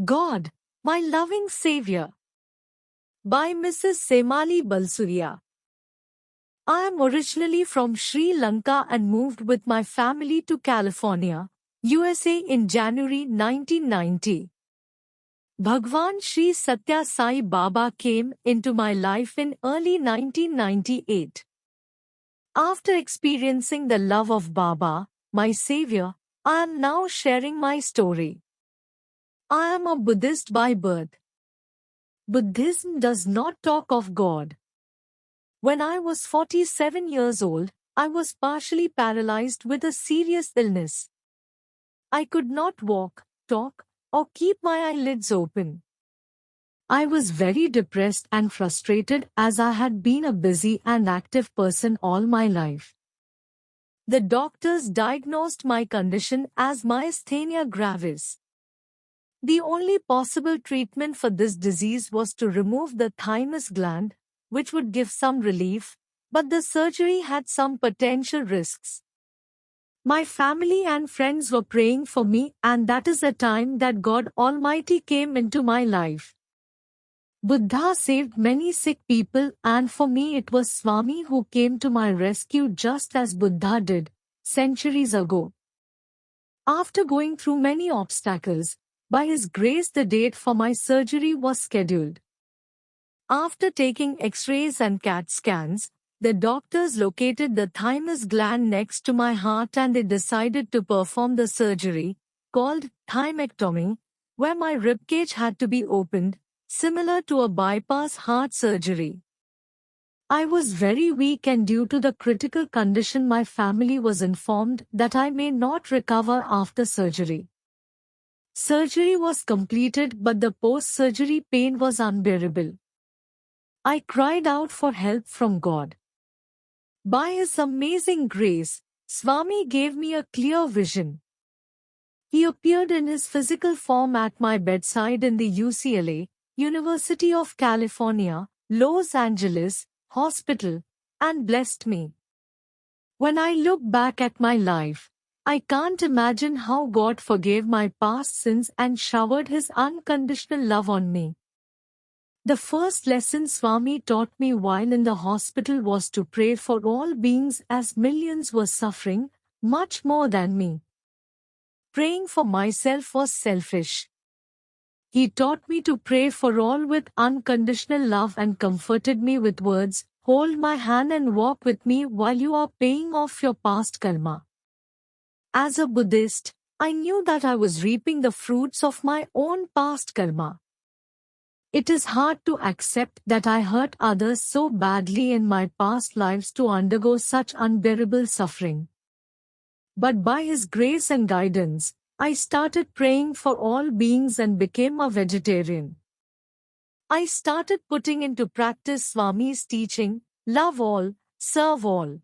God, My Loving Savior, by Mrs. Semali Balsuria. I am originally from Sri Lanka and moved with my family to California, USA in January 1990. Bhagwan Sri Satya Sai Baba came into my life in early 1998. After experiencing the love of Baba, my savior, I am now sharing my story. I am a Buddhist by birth. Buddhism does not talk of God. When I was 47 years old, I was partially paralyzed with a serious illness. I could not walk, talk, or keep my eyelids open. I was very depressed and frustrated as I had been a busy and active person all my life. The doctors diagnosed my condition as myasthenia gravis. The only possible treatment for this disease was to remove the thymus gland, which would give some relief, but the surgery had some potential risks. My family and friends were praying for me, and that is the time that God Almighty came into my life. Buddha saved many sick people, and for me it was Swami who came to my rescue just as Buddha did, centuries ago. After going through many obstacles, by His grace the date for my surgery was scheduled. After taking X-rays and CAT scans, the doctors located the thymus gland next to my heart and they decided to perform the surgery, called thymectomy, where my ribcage had to be opened, similar to a bypass heart surgery. I was very weak, and due to the critical condition my family was informed that I may not recover after surgery. Surgery was completed, but the post-surgery pain was unbearable. I cried out for help from God. By His amazing grace, Swami gave me a clear vision. He appeared in His physical form at my bedside in the UCLA, University of California, Los Angeles, hospital, and blessed me. When I look back at my life, I can't imagine how God forgave my past sins and showered His unconditional love on me. The first lesson Swami taught me while in the hospital was to pray for all beings, as millions were suffering, much more than me. Praying for myself was selfish. He taught me to pray for all with unconditional love and comforted me with words, "Hold my hand and walk with me while you are paying off your past karma." As a Buddhist, I knew that I was reaping the fruits of my own past karma. It is hard to accept that I hurt others so badly in my past lives to undergo such unbearable suffering. But by His grace and guidance, I started praying for all beings and became a vegetarian. I started putting into practice Swami's teaching, love all, serve all.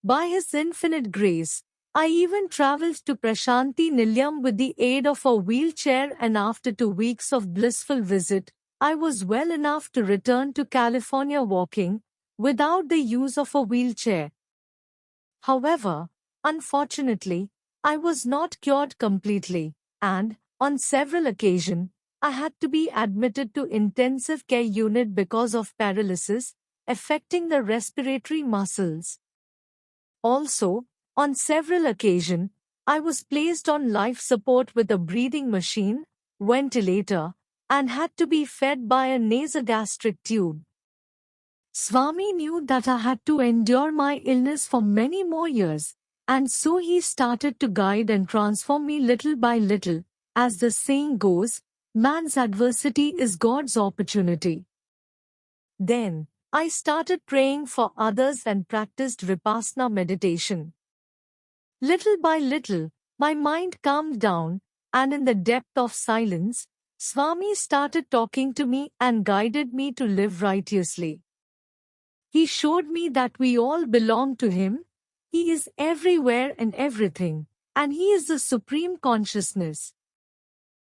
By His infinite grace, I even traveled to Prashanti Nilayam with the aid of a wheelchair, and after 2 weeks of blissful visit, I was well enough to return to California walking, without the use of a wheelchair. However, unfortunately, I was not cured completely, and, on several occasions, I had to be admitted to intensive care unit because of paralysis, affecting the respiratory muscles. Also, on several occasions, I was placed on life support with a breathing machine, ventilator, and had to be fed by a nasogastric tube. Swami knew that I had to endure my illness for many more years, and so He started to guide and transform me little by little. As the saying goes, man's adversity is God's opportunity. Then, I started praying for others and practiced Vipassana meditation. Little by little, my mind calmed down, and in the depth of silence, Swami started talking to me and guided me to live righteously. He showed me that we all belong to Him. He is everywhere and everything, and He is the supreme consciousness.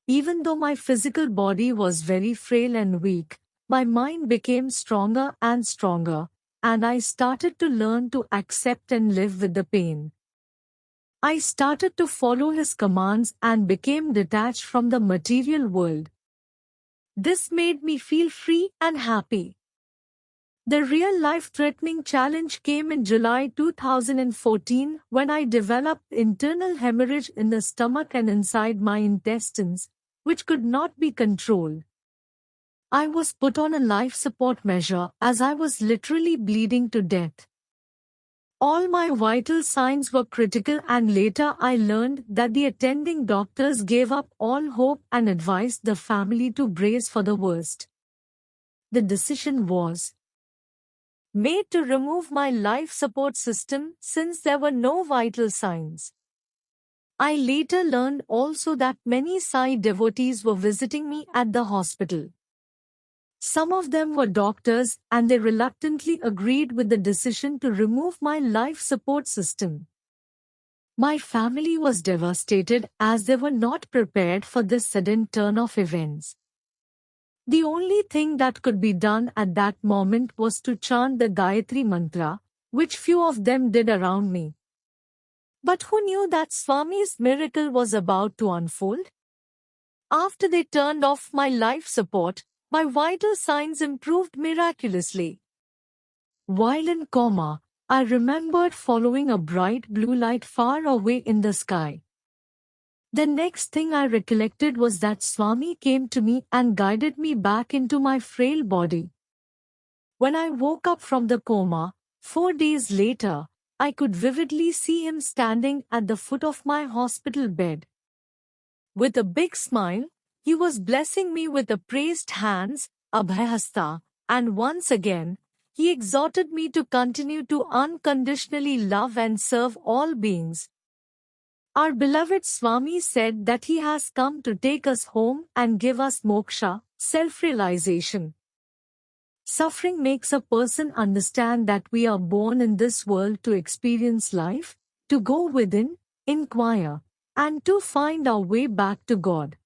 Even though my physical body was very frail and weak, my mind became stronger and stronger, and I started to learn to accept and live with the pain. I started to follow his commands and became detached from the material world. This made me feel free and happy. The real life-threatening challenge came in July 2014 when I developed internal hemorrhage in the stomach and inside my intestines, which could not be controlled. I was put on a life support measure as I was literally bleeding to death. All my vital signs were critical, and later I learned that the attending doctors gave up all hope and advised the family to brace for the worst. The decision was made to remove my life support system since there were no vital signs. I later learned also that many Sai devotees were visiting me at the hospital. Some of them were doctors, and they reluctantly agreed with the decision to remove my life support system. My family was devastated as they were not prepared for this sudden turn of events. The only thing that could be done at that moment was to chant the Gayatri Mantra, which few of them did around me. But who knew that Swami's miracle was about to unfold? After they turned off my life support, my vital signs improved miraculously. While in coma, I remembered following a bright blue light far away in the sky. The next thing I recollected was that Swami came to me and guided me back into my frail body. When I woke up from the coma, 4 days later, I could vividly see him standing at the foot of my hospital bed. With a big smile, he was blessing me with upraised hands, Abhayhasta, and once again, he exhorted me to continue to unconditionally love and serve all beings. Our beloved Swami said that he has come to take us home and give us moksha, self-realization. Suffering makes a person understand that we are born in this world to experience life, to go within, inquire, and to find our way back to God.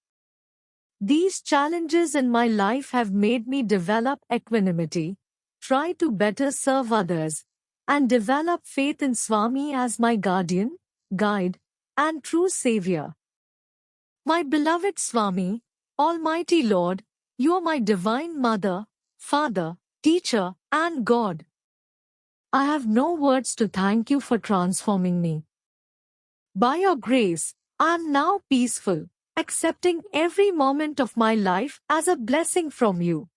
These challenges in my life have made me develop equanimity, try to better serve others, and develop faith in Swami as my guardian, guide, and true Savior. My beloved Swami, Almighty Lord, you are my divine Mother, Father, Teacher, and God. I have no words to thank you for transforming me. By your grace, I am now peaceful, accepting every moment of my life as a blessing from you.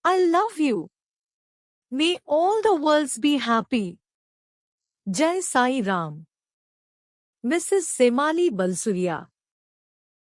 I love you. May all the worlds be happy. Jai Sai Ram. Mrs. Semali Balsuria.